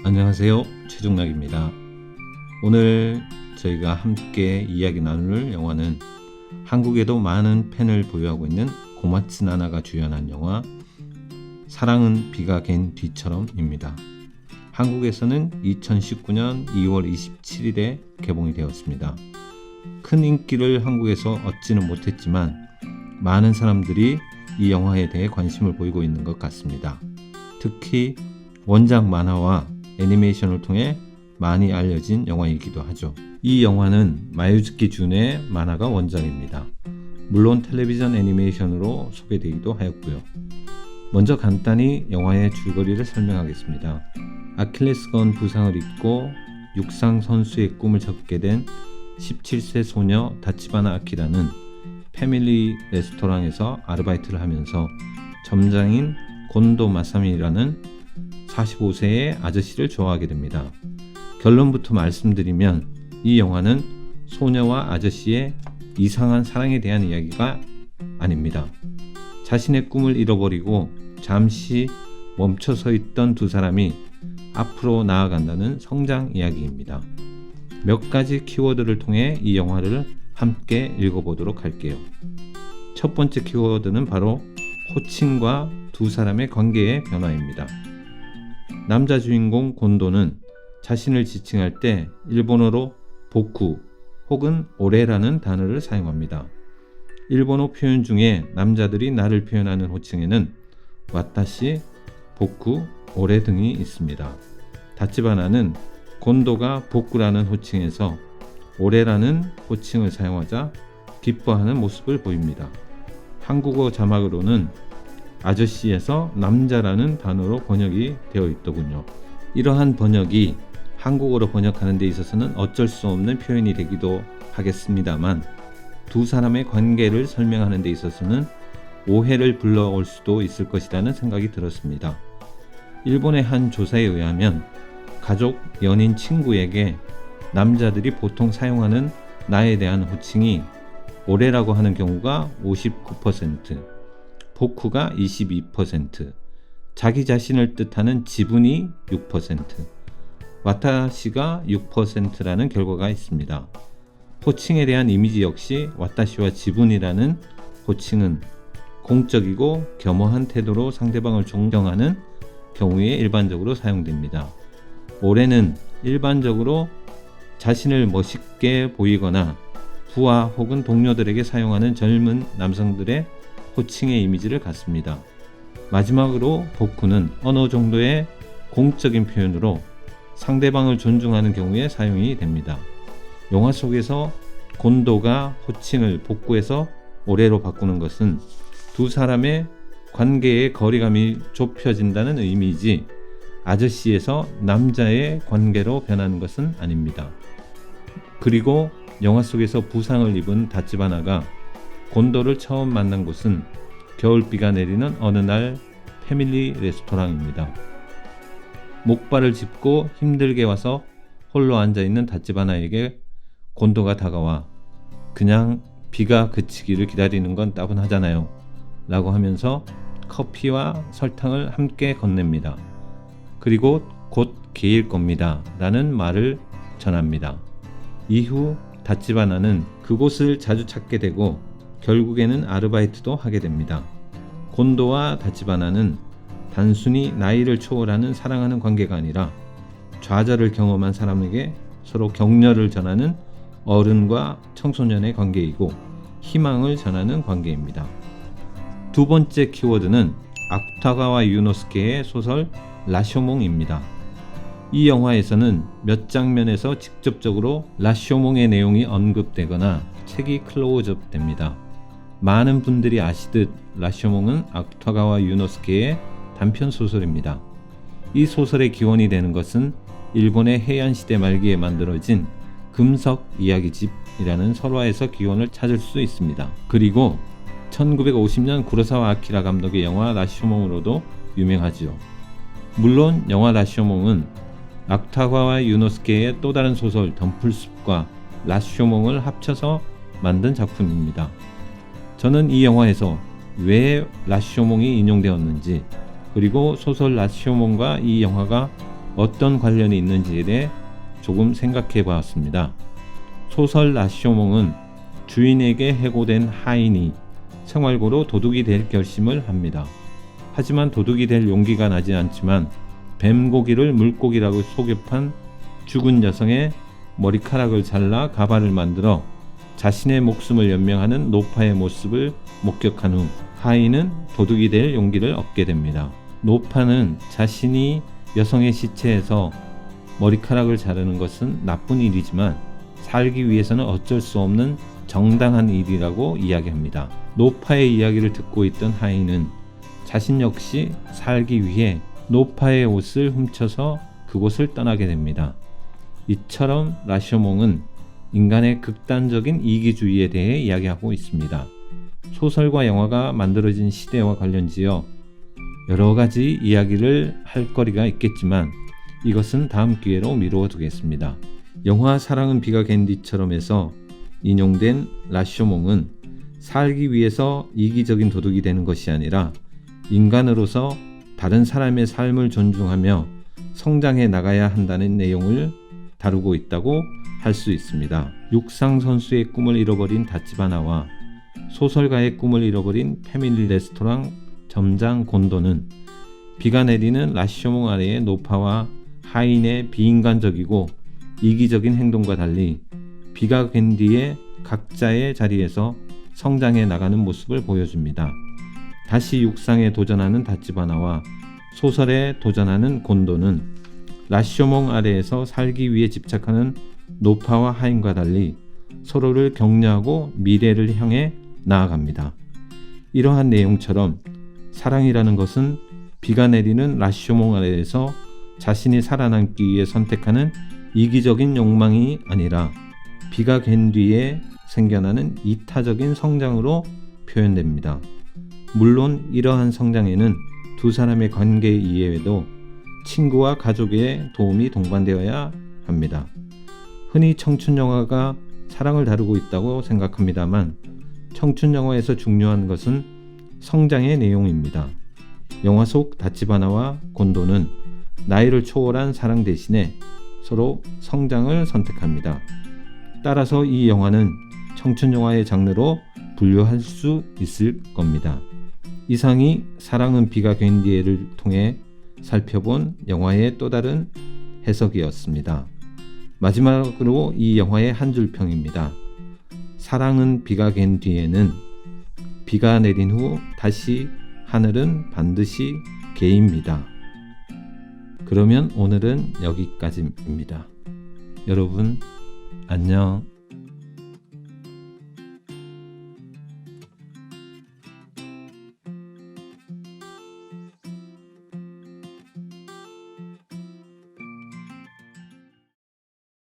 안녕하세요, 최종락입니다. 오늘 저희가 함께 이야기 나눌 영화는 한국에도 많은 팬을 보유하고 있는 고마츠 나나가 주연한 영화 사랑은 비가 갠 뒤처럼입니다. 한국에서는 2019년 2월 27일에 개봉이 되었습니다. 큰 인기를 한국에서 얻지는 못했지만 많은 사람들이 이 영화에 대해 관심을 보이고 있는 것 같습니다. 특히 원작 만화와 애니메이션을 통해 많이 알려진 영화이기도 하죠. 이 영화는 마유즈키 준의 만화가 원작입니다. 물론 텔레비전 애니메이션으로 소개되기도 하였고요. 먼저 간단히 영화의 줄거리를 설명하겠습니다. 아킬레스건 부상을 입고 육상 선수의 꿈을 접게 된 17세 소녀 다치바나 아키라는 패밀리 레스토랑에서 아르바이트를 하면서 점장인 곤도 마사미라는 45세의 아저씨를 좋아하게 됩니다. 결론부터 말씀드리면 이 영화는 소녀와 아저씨의 이상한 사랑에 대한 이야기가 아닙니다. 자신의 꿈을 잃어버리고 잠시 멈춰서 있던 두 사람이 앞으로 나아간다는 성장 이야기입니다. 몇 가지 키워드를 통해 이 영화를 함께 읽어보도록 할게요. 첫 번째 키워드는 바로 호칭과 두 사람의 관계의 변화입니다. 남자 주인공 곤도는 자신을 지칭할 때 일본어로 보쿠 혹은 오레라는 단어를 사용합니다. 일본어 표현 중에 남자들이 나를 표현하는 호칭에는 와타시, 보쿠, 오레 등이 있습니다. 다치바나는 곤도가 보쿠라는 호칭에서 오레라는 호칭을 사용하자 기뻐하는 모습을 보입니다. 한국어 자막으로는 아저씨에서 남자라는 단어로 번역이 되어 있더군요. 이러한 번역이 한국어로 번역하는 데 있어서는 어쩔 수 없는 표현이 되기도 하겠습니다만 두 사람의 관계를 설명하는 데 있어서는 오해를 불러올 수도 있을 것이라는 생각이 들었습니다. 일본의 한 조사에 의하면 가족, 연인, 친구에게 남자들이 보통 사용하는 나에 대한 호칭이 오레라고 하는 경우가 59%, 보쿠가 22%, 자기 자신을 뜻하는 지분이 6%, 와타시가 6%라는 결과가 있습니다. 호칭에 대한 이미지 역시 와타시와 지분이라는 호칭은 공적이고 겸허한 태도로 상대방을 존경하는 경우에 일반적으로 사용됩니다. 오레는 일반적으로 자신을 멋있게 보이거나 부하 혹은 동료들에게 사용하는 젊은 남성들의 호칭의 이미지를 갖습니다. 마지막으로 보쿠는 어느 정도의 공적인 표현으로 상대방을 존중하는 경우에 사용이 됩니다. 영화 속에서 곤도가 호칭을 보쿠에서 오레로 바꾸는 것은 두 사람의 관계의 거리감이 좁혀진다는 의미이지 아저씨에서 남자의 관계로 변하는 것은 아닙니다. 그리고 영화 속에서 부상을 입은 다치바나가 곤도를 처음 만난 곳은 겨울비가 내리는 어느 날 패밀리 레스토랑입니다. 목발을 짚고 힘들게 와서 홀로 앉아있는 다치바나에게 곤도가 다가와 그냥 비가 그치기를 기다리는 건 따분하잖아요 라고 하면서 커피와 설탕을 함께 건넵니다. 그리고 곧 개일 겁니다 라는 말을 전합니다. 이후 다치바나는 그곳을 자주 찾게 되고 결국에는 아르바이트도 하게 됩니다. 곤도와 다치바나는 단순히 나이를 초월하는 사랑하는 관계가 아니라 좌절을 경험한 사람에게 서로 격려를 전하는 어른과 청소년의 관계이고 희망을 전하는 관계입니다. 두 번째 키워드는 아쿠타가와 유노스케의 소설 라쇼몽입니다. 이 영화에서는 몇 장면에서 직접적으로 라쇼몽의 내용이 언급되거나 책이 클로즈업 됩니다. 많은 분들이 아시듯 라쇼몽은 아쿠타가와 유노스케의 단편 소설입니다. 이 소설의 기원이 되는 것은 일본의 해안시대 말기에 만들어진 금석 이야기집이라는 설화에서 기원을 찾을 수 있습니다. 그리고 1950년 구로사와 아키라 감독의 영화 라쇼몽으로도 유명하지요. 물론 영화 라쇼몽은 아쿠타가와 유노스케의 또 다른 소설 덤플숲과 라쇼몽을 합쳐서 만든 작품입니다. 저는 이 영화에서 왜 라쇼몽이 인용되었는지 그리고 소설 라쇼몽과 이 영화가 어떤 관련이 있는지에 대해 조금 생각해 보았습니다. 소설 라쇼몽은 주인에게 해고된 하인이 생활고로 도둑이 될 결심을 합니다. 하지만 도둑이 될 용기가 나지 않지만 뱀고기를 물고기라고 속여 판 죽은 여성의 머리카락을 잘라 가발을 만들어 자신의 목숨을 연명하는 노파의 모습을 목격한 후 하인은 도둑이 될 용기를 얻게 됩니다. 노파는 자신이 여성의 시체에서 머리카락을 자르는 것은 나쁜 일이지만 살기 위해서는 어쩔 수 없는 정당한 일이라고 이야기합니다. 노파의 이야기를 듣고 있던 하인은 자신 역시 살기 위해 노파의 옷을 훔쳐서 그곳을 떠나게 됩니다. 이처럼 라쇼몽은 인간의 극단적인 이기주의에 대해 이야기하고 있습니다. 소설과 영화가 만들어진 시대와 관련지어 여러 가지 이야기를 할 거리가 있겠지만 이것은 다음 기회로 미루어 두겠습니다. 영화 사랑은 비가 갠디처럼에서 인용된 라쇼몽은 살기 위해서 이기적인 도둑이 되는 것이 아니라 인간으로서 다른 사람의 삶을 존중하며 성장해 나가야 한다는 내용을 다루고 있다고 할 수 있습니다. 육상 선수의 꿈을 잃어버린 다치바나와 소설가의 꿈을 잃어버린 패밀리 레스토랑 점장 곤도는 비가 내리는 라쇼몽 아래의 노파와 하인의 비인간적이고 이기적인 행동과 달리 비가 갠 뒤에 각자의 자리에서 성장해 나가는 모습을 보여줍니다. 다시 육상에 도전하는 다치바나와 소설에 도전하는 곤도는 라쇼몽 아래에서 살기 위해 집착하는 노파와 하인과 달리 서로를 격려하고 미래를 향해 나아갑니다. 이러한 내용처럼 사랑이라는 것은 비가 내리는 라쇼몽 아래에서 자신이 살아남기 위해 선택하는 이기적인 욕망이 아니라 비가 갠 뒤에 생겨나는 이타적인 성장으로 표현됩니다. 물론 이러한 성장에는 두 사람의 관계 이외에도 친구와 가족의 도움이 동반되어야 합니다. 흔히 청춘 영화가 사랑을 다루고 있다고 생각합니다만 청춘 영화에서 중요한 것은 성장의 내용입니다. 영화 속 다치바나와 곤도는 나이를 초월한 사랑 대신에 서로 성장을 선택합니다. 따라서 이 영화는 청춘 영화의 장르로 분류할 수 있을 겁니다. 이상이 사랑은 비가 갠 뒤에를 통해 살펴본 영화의 또 다른 해석이었습니다. 마지막으로 이 영화의 한 줄 평입니다. 사랑은 비가 갠 뒤에는 비가 내린 후 다시 하늘은 반드시 개입니다. 그러면 오늘은 여기까지입니다. 여러분 안녕.